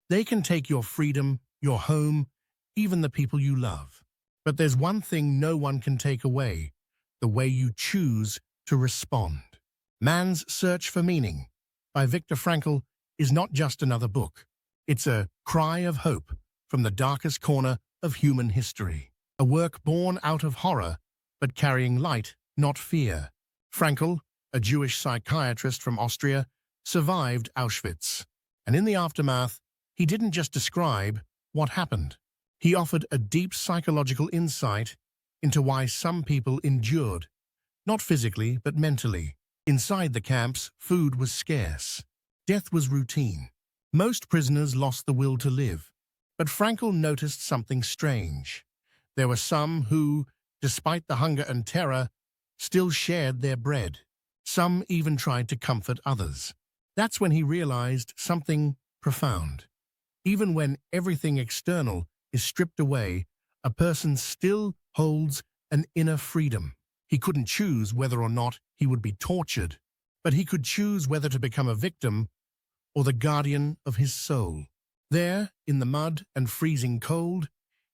They can take your freedom, your home, even the people you love. But there's one thing no one can take away: the way you choose to respond. Man's Search for Meaning by Viktor Frankl is not just another book. It's a cry of hope from the darkest corner of human history. A work born out of horror, but carrying light, not fear. Frankl, a Jewish psychiatrist from Austria, survived Auschwitz. And in the aftermath, he didn't just describe what happened. He offered a deep psychological insight into why some people endured, not physically, but mentally. Inside the camps, food was scarce. Death was routine. Most prisoners lost the will to live. But Frankl noticed something strange. There were some who, despite the hunger and terror, still shared their bread. Some even tried to comfort others. That's when he realized something profound. Even when everything external is stripped away, a person still holds an inner freedom. He couldn't choose whether or not he would be tortured, but he could choose whether to become a victim or the guardian of his soul. There, in the mud and freezing cold,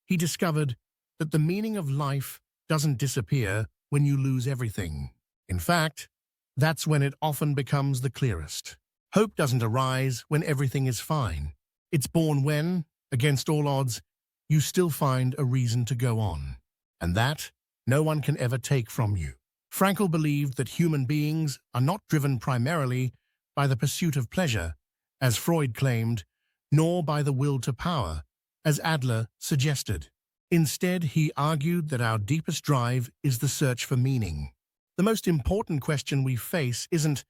he discovered that the meaning of life doesn't disappear when you lose everything. In fact, that's when it often becomes the clearest. Hope doesn't arise when everything is fine. It's born when, against all odds, you still find a reason to go on. And that no one can ever take from you. Frankl believed that human beings are not driven primarily by the pursuit of pleasure, as Freud claimed, nor by the will to power, as Adler suggested. Instead, he argued that our deepest drive is the search for meaning. The most important question we face isn't,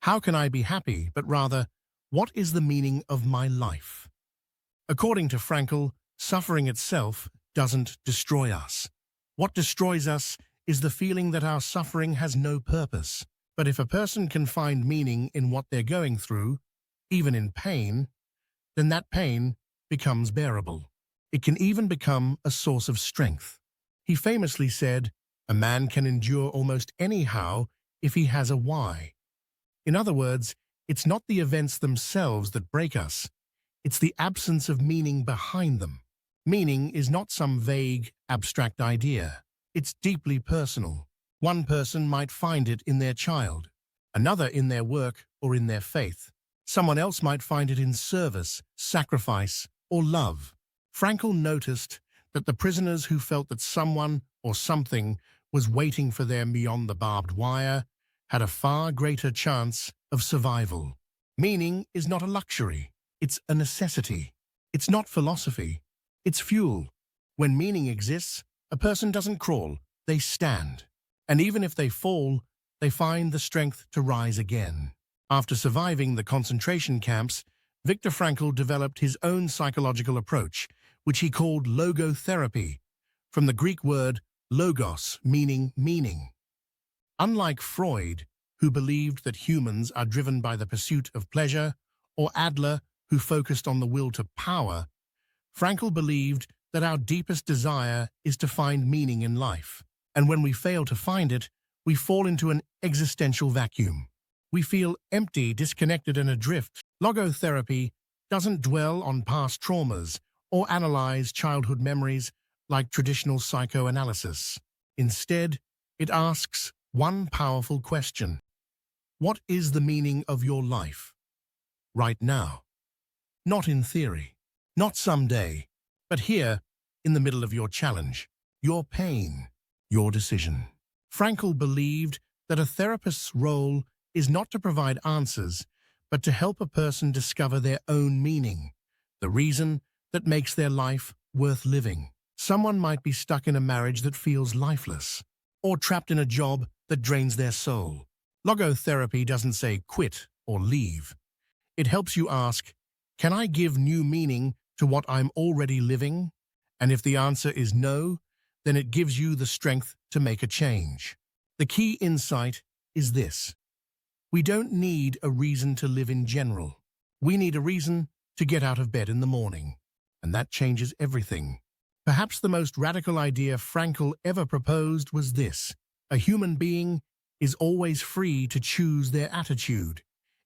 how can I be happy, but rather, what is the meaning of my life? According to Frankl, suffering itself doesn't destroy us. What destroys us is the feeling that our suffering has no purpose. But if a person can find meaning in what they're going through, even in pain, then that pain becomes bearable. It can even become a source of strength. He famously said, "A man can endure almost anyhow if he has a why." In other words, it's not the events themselves that break us. It's the absence of meaning behind them. Meaning is not some vague, abstract idea. It's deeply personal. One person might find it in their child, another in their work or in their faith. Someone else might find it in service, sacrifice, or love. Frankl noticed that the prisoners who felt that someone or something was waiting for them beyond the barbed wire had a far greater chance of survival. Meaning is not a luxury. It's a necessity. It's not philosophy. It's fuel. When meaning exists, a person doesn't crawl, they stand. And even if they fall, they find the strength to rise again. After surviving the concentration camps, Viktor Frankl developed his own psychological approach, which he called logotherapy, from the Greek word logos, meaning meaning. Unlike Freud, who believed that humans are driven by the pursuit of pleasure, or Adler, who focused on the will to power, Frankl believed that our deepest desire is to find meaning in life. And when we fail to find it, we fall into an existential vacuum. We feel empty, disconnected, and adrift. Logotherapy doesn't dwell on past traumas or analyze childhood memories like traditional psychoanalysis. Instead, it asks one powerful question: what is the meaning of your life right now? Not in theory, not someday, but here, in the middle of your challenge, your pain, your decision. Frankl believed that a therapist's role is not to provide answers, but to help a person discover their own meaning, the reason that makes their life worth living. Someone might be stuck in a marriage that feels lifeless, or trapped in a job that drains their soul. Logotherapy doesn't say quit or leave. It helps you ask, can I give new meaning to what I'm already living? And if the answer is no, then it gives you the strength to make a change. The key insight is this: we don't need a reason to live in general. We need a reason to get out of bed in the morning. And that changes everything. Perhaps the most radical idea Frankl ever proposed was this: a human being is always free to choose their attitude,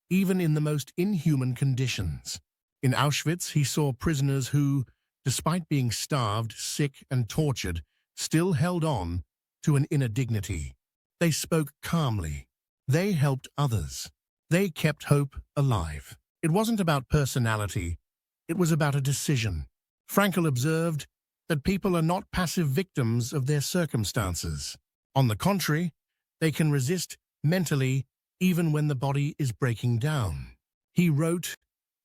even in the most inhuman conditions. In Auschwitz, he saw prisoners who, despite being starved, sick, and tortured, still held on to an inner dignity. They spoke calmly. They helped others. They kept hope alive. It wasn't about personality. It was about a decision. Frankl observed that people are not passive victims of their circumstances. On the contrary, they can resist mentally even when the body is breaking down. He wrote,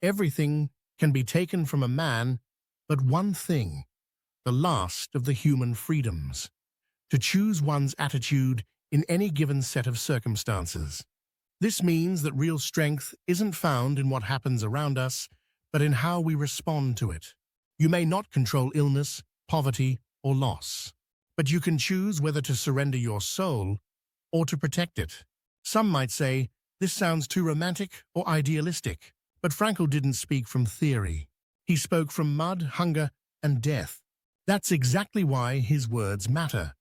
"Everything can be taken from a man, but one thing, the last of the human freedoms, to choose one's attitude in any given set of circumstances." This means that real strength isn't found in what happens around us, but in how we respond to it. You may not control illness, poverty, or loss, but you can choose whether to surrender your soul or to protect it. Some might say, this sounds too romantic or idealistic, but Frankl didn't speak from theory. He spoke from mud, hunger, and death. That's exactly why his words matter.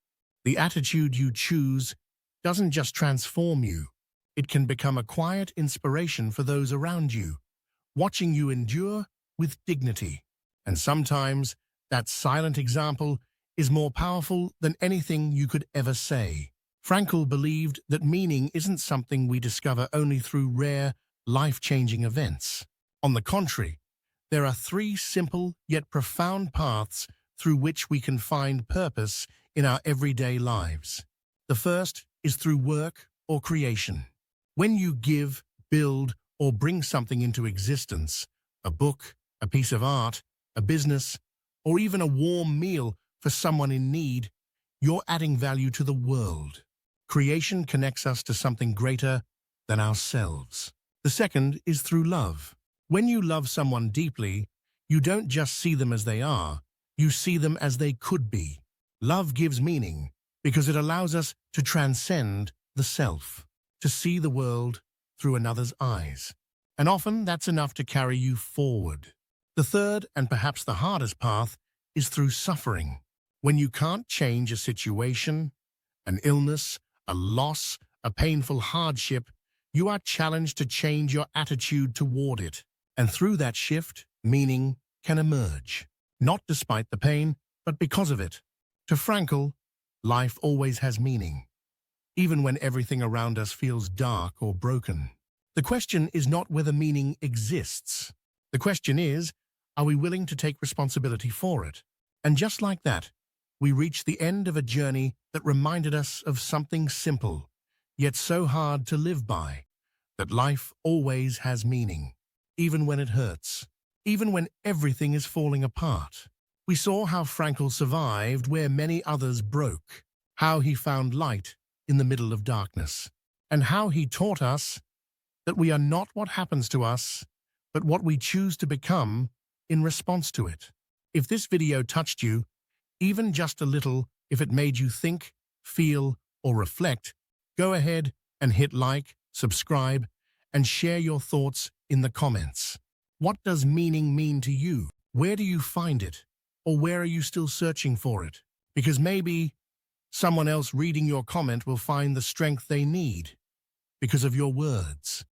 The attitude you choose doesn't just transform you. It can become a quiet inspiration for those around you, watching you endure with dignity. And sometimes that silent example is more powerful than anything you could ever say. Frankl believed that meaning isn't something we discover only through rare, life-changing events. On the contrary, there are three simple yet profound paths through which we can find purpose in our everyday lives. The first is through work or creation. When you give, build, or bring something into existence, a book, a piece of art, a business, or even a warm meal for someone in need, you're adding value to the world. Creation connects us to something greater than ourselves. The second is through love. When you love someone deeply, you don't just see them as they are, you see them as they could be. Love gives meaning because it allows us to transcend the self, to see the world through another's eyes. And often that's enough to carry you forward. The third, and perhaps the hardest path, is through suffering. When you can't change a situation, an illness, a loss, a painful hardship, you are challenged to change your attitude toward it. And through that shift, meaning can emerge. Not despite the pain, but because of it. To Frankl, life always has meaning, even when everything around us feels dark or broken. The question is not whether meaning exists. The question is, are we willing to take responsibility for it? And just like that, we reach the end of a journey that reminded us of something simple, yet so hard to live by, that life always has meaning, even when it hurts, even when everything is falling apart. We saw how Frankl survived where many others broke, how he found light in the middle of darkness, and how he taught us that we are not what happens to us, but what we choose to become in response to it. If this video touched you, even just a little, if it made you think, feel, or reflect, go ahead and hit like, subscribe, and share your thoughts in the comments. What does meaning mean to you? Where do you find it? Or where are you still searching for it? Because maybe someone else reading your comment will find the strength they need because of your words.